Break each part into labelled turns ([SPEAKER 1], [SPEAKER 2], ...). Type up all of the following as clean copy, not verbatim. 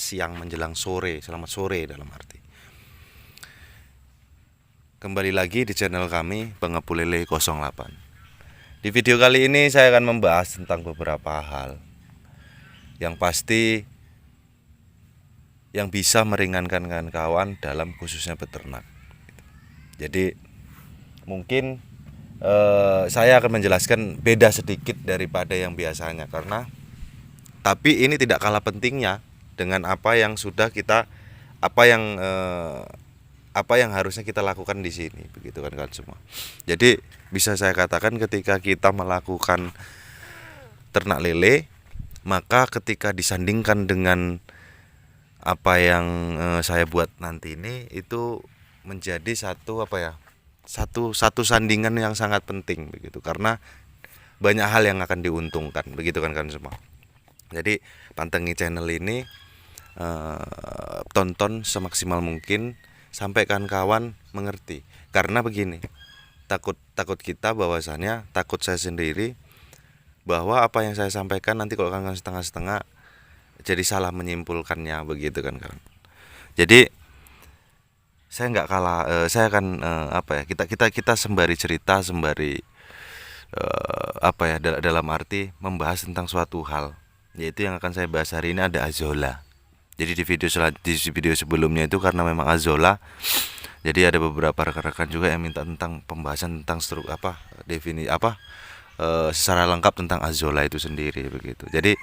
[SPEAKER 1] siang menjelang sore. Selamat sore dalam arti. Kembali lagi di channel kami Pengepul Lele 08. Di video kali ini saya akan membahas tentang beberapa hal yang pasti yang bisa meringankan kawan dalam khususnya peternak. Jadi mungkin saya akan menjelaskan beda sedikit daripada yang biasanya, tapi ini tidak kalah pentingnya dengan apa yang harusnya kita lakukan di sini, begitu kan semua. Jadi bisa saya katakan ketika kita melakukan ternak lele, maka ketika disandingkan dengan apa yang saya buat nanti ini, itu menjadi satu sandingan yang sangat penting, begitu, karena banyak hal yang akan diuntungkan, begitu kan semua. Jadi pantengin channel ini, tonton semaksimal mungkin sampai kawan mengerti. Karena begini, takut kita bahwasannya, takut saya sendiri bahwa apa yang saya sampaikan nanti kalau kawan setengah-setengah jadi salah menyimpulkannya, begitu kan kawan. Jadi saya nggak kalah, saya akan kita sembari cerita, sembari dalam arti membahas tentang suatu hal, yaitu yang akan saya bahas hari ini ada azolla. Jadi di video sebelumnya itu karena memang azolla, jadi ada beberapa rekan-rekan juga yang minta tentang pembahasan tentang secara lengkap tentang azolla itu sendiri, begitu. Jadi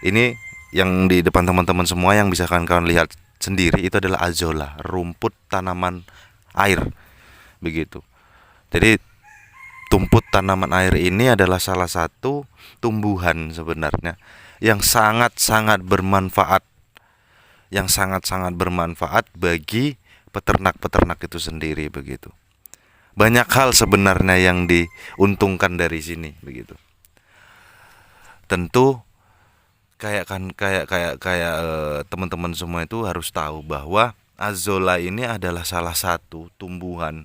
[SPEAKER 1] ini yang di depan teman-teman semua yang bisa kawan-kawan lihat sendiri itu adalah azolla, rumput tanaman air, begitu. Jadi rumput tanaman air ini adalah salah satu tumbuhan sebenarnya yang sangat-sangat bermanfaat, bagi peternak-peternak itu sendiri, begitu. Banyak hal sebenarnya yang diuntungkan dari sini, begitu. Tentu teman-teman semua itu harus tahu bahwa azolla ini adalah salah satu tumbuhan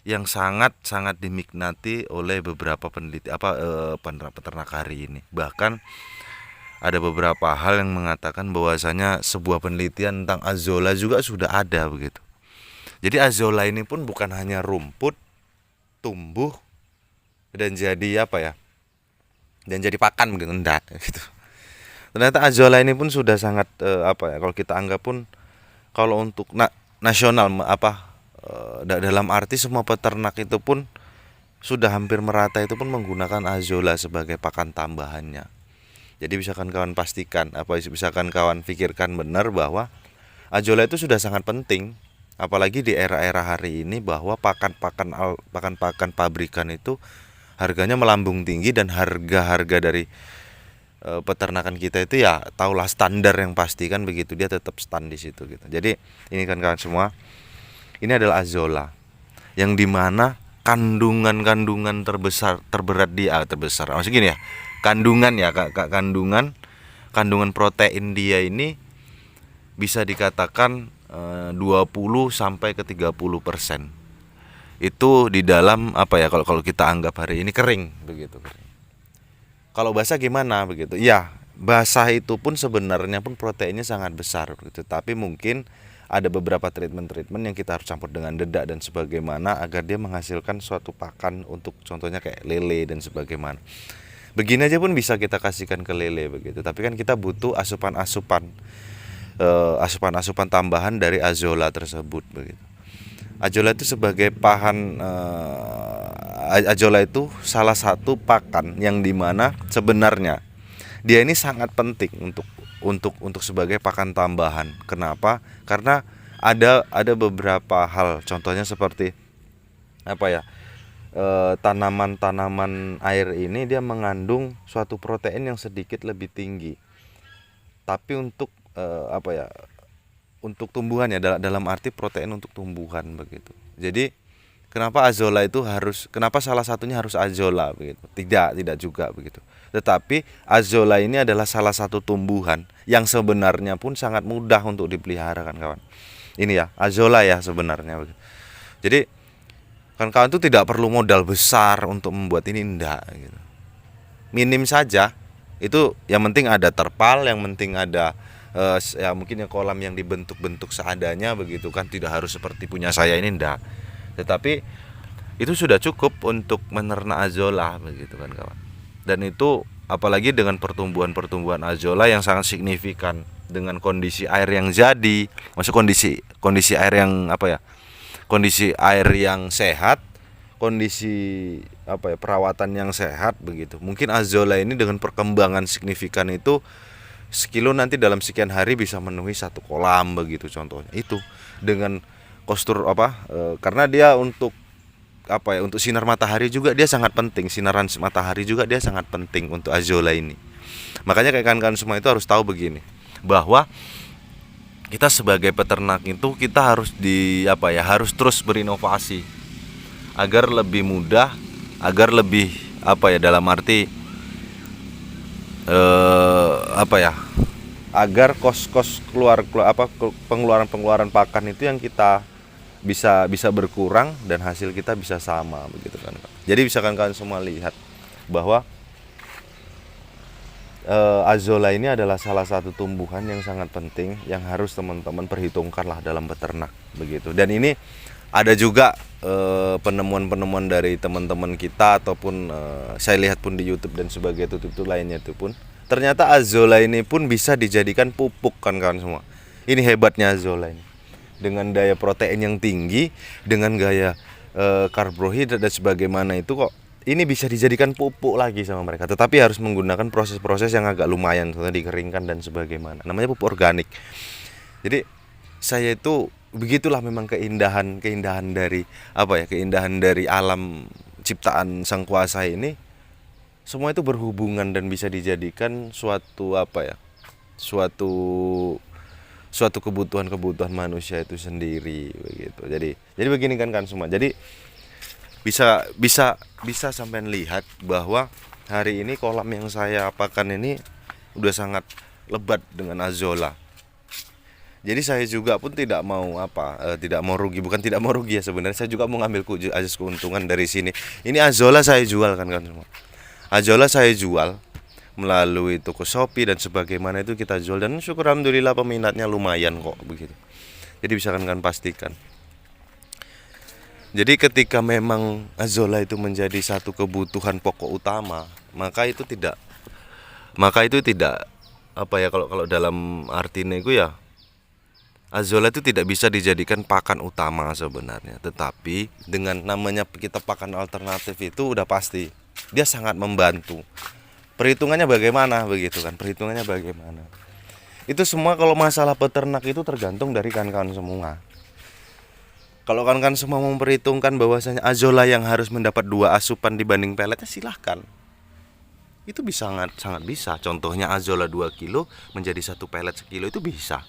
[SPEAKER 1] yang sangat-sangat dinikmati oleh beberapa peneliti peternak hari ini. Bahkan ada beberapa hal yang mengatakan bahwasanya sebuah penelitian tentang azolla juga sudah ada, begitu. Jadi azolla ini pun bukan hanya rumput, tumbuh dan jadi dan jadi pakan, begitu, enggak, gitu. Ternyata azolla ini pun sudah sangat kalau kita anggap pun, kalau untuk nasional dalam arti semua peternak itu pun sudah hampir merata itu pun menggunakan azolla sebagai pakan tambahannya. Jadi bisa kawan pastikan, bisa kawan pikirkan benar bahwa azolla itu sudah sangat penting, apalagi di era-era hari ini, bahwa pakan pabrikan itu harganya melambung tinggi, dan harga dari peternakan kita itu ya taulah standar yang pasti kan, begitu, dia tetap stand di situ, gitu. Jadi ini kan kawan semua, ini adalah azolla yang dimana kandungan terberat maksud gini ya, kandungan protein dia ini bisa dikatakan 20 sampai ke 30%. Itu di dalam kalau kita anggap hari ini kering, begitu. Kalau basah gimana, begitu? Ya, basah itu pun sebenarnya pun proteinnya sangat besar, begitu. Tapi mungkin ada beberapa treatment yang kita harus campur dengan dedak dan sebagaimana agar dia menghasilkan suatu pakan untuk contohnya kayak lele dan sebagaimana. Begini aja pun bisa kita kasihkan ke lele, begitu. Tapi kan kita butuh asupan tambahan dari azolla tersebut, begitu. Azolla itu sebagai azolla itu salah satu pakan yang dimana sebenarnya dia ini sangat penting untuk sebagai pakan tambahan. Kenapa? Karena ada beberapa hal, contohnya seperti tanaman air ini dia mengandung suatu protein yang sedikit lebih tinggi, tapi untuk untuk tumbuhan ya, dalam arti protein untuk tumbuhan, begitu. Jadi kenapa salah satunya harus azolla, begitu? Tidak juga, begitu. Tetapi azolla ini adalah salah satu tumbuhan yang sebenarnya pun sangat mudah untuk dipelihara, kan kawan. Ini ya azolla ya sebenarnya, begitu. Jadi kan kawan itu tidak perlu modal besar untuk membuat ini, enggak, gitu. Minim saja. Itu yang penting ada terpal, yang penting ada ya mungkin yang kolam yang dibentuk-bentuk seadanya begitu kan, tidak harus seperti punya saya ini ndak. Tetapi itu sudah cukup untuk menernak azolla begitu kan kawan. Dan itu apalagi dengan pertumbuhan azolla yang sangat signifikan dengan kondisi air yang jadi, maksud kondisi air yang apa ya? Kondisi air yang sehat, kondisi apa ya, perawatan yang sehat begitu. Mungkin azolla ini dengan perkembangan signifikan itu sekilo nanti dalam sekian hari bisa memenuhi satu kolam begitu contohnya. Itu dengan kostur karena dia untuk apa ya, untuk sinar matahari juga dia sangat penting. Sinaran matahari juga dia sangat penting untuk azolla ini. Makanya kayak kawan-kawan semua itu harus tahu begini, bahwa kita sebagai peternak itu kita harus harus terus berinovasi agar lebih mudah, agar lebih dalam arti agar kos-kos pengeluaran pakan itu yang kita bisa berkurang dan hasil kita bisa sama begitu kan. Jadi bisa kalian semua lihat bahwa azolla ini adalah salah satu tumbuhan yang sangat penting yang harus teman-teman perhitungkan lah dalam beternak begitu. Dan ini ada juga penemuan-penemuan dari teman-teman kita ataupun saya lihat pun di YouTube dan sebagai tutur lainnya itu pun ternyata azolla ini pun bisa dijadikan pupuk kan kawan semua. Ini hebatnya azolla ini. Dengan daya protein yang tinggi, dengan gaya karbohidrat dan sebagaimana itu kok ini bisa dijadikan pupuk lagi sama mereka. Tetapi harus menggunakan proses-proses yang agak lumayan, contohnya dikeringkan dan sebagaimana. Namanya pupuk organik. Jadi saya itu begitulah memang keindahan dari keindahan dari alam ciptaan Sang Kuasa ini. Semua itu berhubungan dan bisa dijadikan suatu kebutuhan manusia itu sendiri begitu. Jadi begini kan semua. Jadi bisa sampai lihat bahwa hari ini kolam yang saya apakan ini udah sangat lebat dengan azolla. Jadi saya juga pun tidak mau rugi, bukan tidak mau rugi ya sebenarnya, saya juga mau ngambil azas keuntungan dari sini. Ini azolla saya jual kan semua. Azolla saya jual melalui toko Shopee dan sebagaimana itu kita jual, dan syukur alhamdulillah peminatnya lumayan kok begitu. Jadi bisa kan pastikan. Jadi ketika memang azolla itu menjadi satu kebutuhan pokok utama, maka itu tidak kalau dalam artinya itu ya, azolla itu tidak bisa dijadikan pakan utama sebenarnya. Tetapi dengan namanya kita pakan alternatif itu udah pasti dia sangat membantu. Perhitungannya bagaimana begitu kan? Perhitungannya bagaimana? Itu semua kalau masalah peternak itu tergantung dari kawan-kawan semua. Kalau kawan-kawan semua memperhitungkan bahwasanya azolla yang harus mendapat 2 asupan dibanding peletnya, silahkan. Itu sangat bisa. Contohnya azolla 2 kilo menjadi 1 pelet sekilo itu bisa.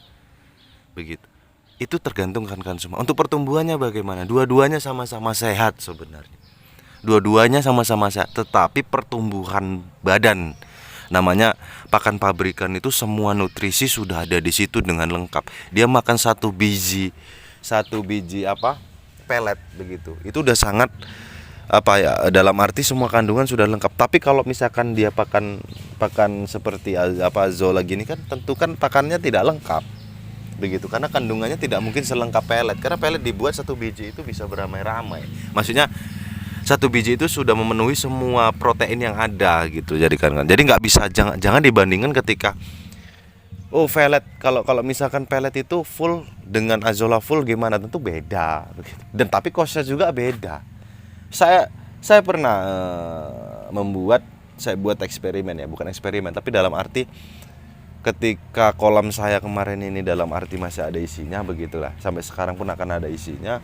[SPEAKER 1] Begitu. Itu tergantung kawan-kawan semua. Untuk pertumbuhannya bagaimana? Dua-duanya sama-sama sehat sebenarnya. Dua-duanya sama-sama sehat, tetapi pertumbuhan badan, namanya pakan pabrikan itu semua nutrisi sudah ada di situ dengan lengkap. Dia makan satu biji pelet begitu. Itu udah sangat dalam arti semua kandungan sudah lengkap. Tapi kalau misalkan dia pakan seperti azolla gini kan, tentu kan pakannya tidak lengkap. Begitu, karena kandungannya tidak mungkin selengkap pelet. Karena pelet dibuat satu biji itu bisa beramai-ramai. Maksudnya satu biji itu sudah memenuhi semua protein yang ada gitu. Jadi nggak bisa, jangan dibandingkan ketika pelet, kalau misalkan pelet itu full dengan azolla full gimana, tentu beda begitu. Dan tapi kosnya juga beda. Saya pernah saya buat eksperimen ya, bukan eksperimen tapi dalam arti ketika kolam saya kemarin ini dalam arti masih ada isinya begitulah, sampai sekarang pun akan ada isinya.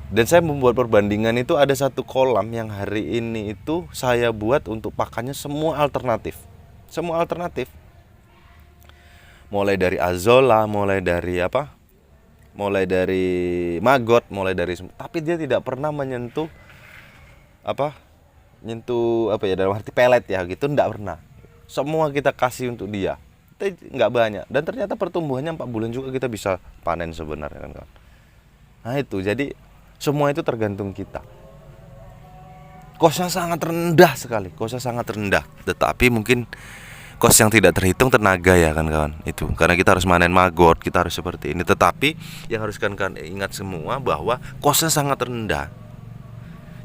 [SPEAKER 1] Dan saya membuat perbandingan itu ada satu kolam yang hari ini itu saya buat untuk pakannya semua alternatif. Mulai dari azolla, mulai dari maggot, tapi dia tidak pernah menyentuh dalam arti pelet ya gitu, enggak pernah. Semua kita kasih untuk dia. Tapi enggak banyak, dan ternyata pertumbuhannya 4 bulan juga kita bisa panen sebenarnya kan. Nah itu, jadi semua itu tergantung kita. Kosnya sangat rendah sekali, tetapi mungkin kos yang tidak terhitung tenaga ya kan kawan, itu karena kita harus manen maggot, kita harus seperti ini. Tetapi yang harus kan ingat semua bahwa kosnya sangat rendah.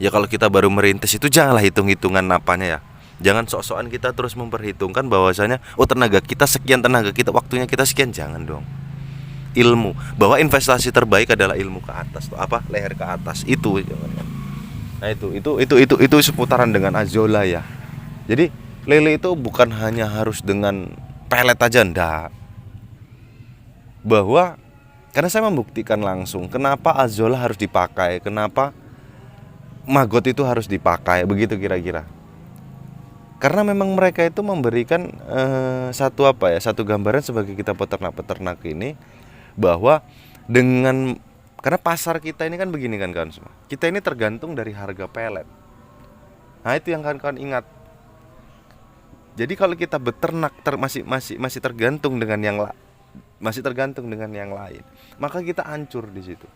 [SPEAKER 1] Ya kalau kita baru merintis itu janganlah hitung-hitungan apanya ya. Jangan sok-sokan kita terus memperhitungkan bahwasanya oh tenaga kita sekian, tenaga kita waktunya kita sekian, jangan dong. Ilmu, bahwa investasi terbaik adalah ilmu ke atas tuh, apa leher ke atas itu jangan. Nah itu seputaran dengan Azolla ya. Jadi lele itu bukan hanya harus dengan pelet aja, ndak. Bahwa karena saya membuktikan langsung kenapa Azolla harus dipakai, kenapa maggot itu harus dipakai, begitu kira-kira. Karena memang mereka itu memberikan satu gambaran sebagai kita peternak-peternak ini, bahwa dengan karena pasar kita ini kan begini kan kawan semua. Kita ini tergantung dari harga pelet. Nah itu yang kawan-kawan ingat. Jadi kalau kita beternak masih tergantung dengan yang lain, maka kita hancur di situ.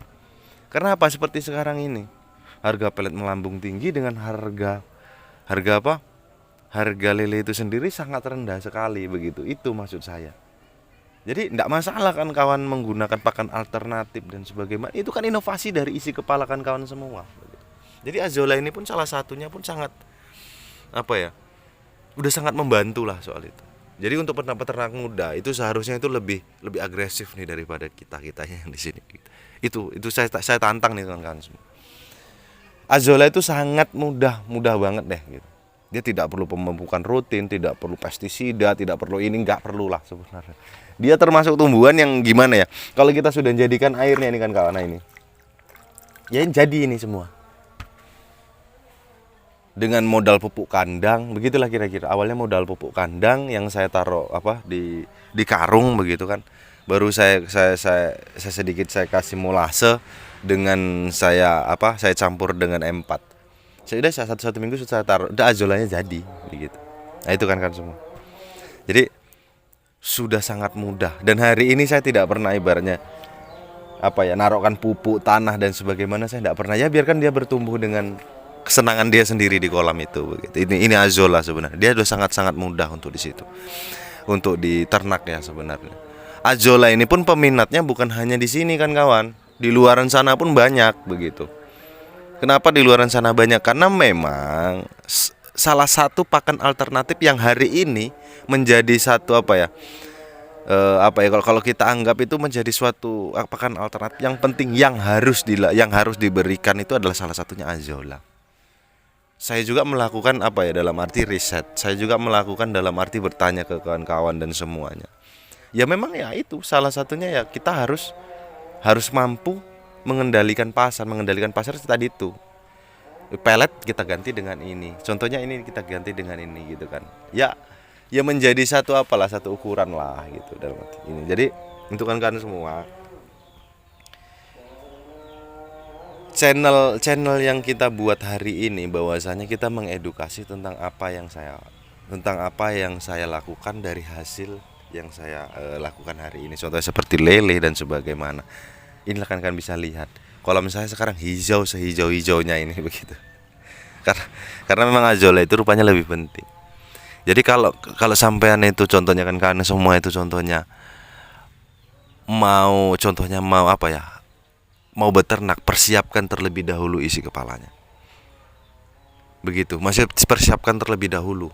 [SPEAKER 1] Karena apa? Seperti sekarang ini, harga pelet melambung tinggi dengan harga apa? Harga lele itu sendiri sangat rendah sekali begitu. Itu maksud saya. Jadi tidak masalah kan kawan menggunakan pakan alternatif dan sebagainya. Itu kan inovasi dari isi kepala kan kawan semua. Jadi Azolla ini pun salah satunya pun sangat udah sangat membantu lah soal itu. Jadi untuk peternak muda itu seharusnya itu lebih agresif nih daripada kita-kitanya yang di sini. Itu saya tantang nih kawan-kawan semua. Azolla itu sangat mudah banget deh gitu. Dia tidak perlu pemupukan rutin, tidak perlu pestisida, tidak perlu ini, nggak perlu lah sebenarnya. Dia termasuk tumbuhan yang gimana ya? Kalau kita sudah jadikan airnya ini kan kawan, nah ini. Ya jadi ini semua. Dengan modal pupuk kandang, begitulah kira-kira. Awalnya modal pupuk kandang yang saya taruh di karung begitu kan. Baru saya sedikit saya kasih molase dengan saya campur dengan M4. Sudah satu minggu sudah saya taruh, udah Azollanya jadi begitu. Nah itu kan semua. Jadi sudah sangat mudah. Dan hari ini saya tidak pernah ibaratnya naruhkan pupuk tanah dan sebagaimana, saya tidak pernah. Ya biarkan dia bertumbuh dengan kesenangan dia sendiri di kolam itu begitu. Ini Azolla sebenarnya. Dia sudah sangat mudah untuk di situ. Untuk diternak ya sebenarnya. Azolla ini pun peminatnya bukan hanya di sini kan kawan. Di luaran sana pun banyak begitu. Kenapa di luaran sana banyak? Karena memang salah satu pakan alternatif yang hari ini menjadi satu kalau kita anggap itu menjadi suatu pakan alternatif yang penting yang harus diberikan itu adalah salah satunya Azolla. Saya juga melakukan dalam arti riset. Saya juga melakukan dalam arti bertanya ke kawan-kawan dan semuanya. Ya memang ya itu salah satunya ya kita harus mampu mengendalikan pasar tadi itu. Pelet kita ganti dengan ini. Contohnya ini kita ganti dengan ini gitu kan. Ya menjadi satu ukuran lah gitu dalam arti ini. Jadi untuk kawan-kawan semua, channel yang kita buat hari ini bahwasanya kita mengedukasi tentang apa yang saya lakukan dari hasil yang saya lakukan hari ini. Contohnya seperti lele dan sebagaimana. Inilah kan bisa lihat. Kalau misalnya sekarang hijau sehijau-hijaunya ini begitu. Karena memang Azolla itu rupanya lebih penting. Jadi kalau sampean itu contohnya kan semua itu contohnya mau beternak, persiapkan terlebih dahulu isi kepalanya. Begitu, masih persiapkan terlebih dahulu.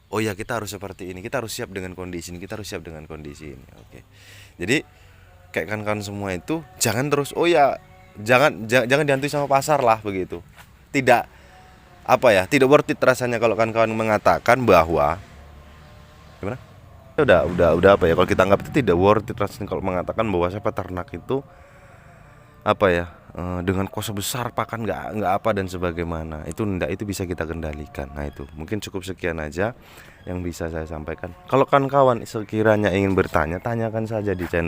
[SPEAKER 1] Oh ya kita harus seperti ini, kita harus siap dengan kondisi ini, Oke. Jadi kayak kan semua itu jangan terus jangan dihantui sama pasar lah begitu. Tidak worth it rasanya kalau kawan-kawan mengatakan bahwa gimana? Udah kalau kita anggap itu tidak worth it rasanya kalau mengatakan bahwa saya peternak itu dengan kos besar pakan nggak dan sebagaimana. Itu bisa kita kendalikan. Nah itu mungkin cukup sekian aja yang bisa saya sampaikan. Kalau kawan-kawan sekiranya ingin bertanya, tanyakan saja di channel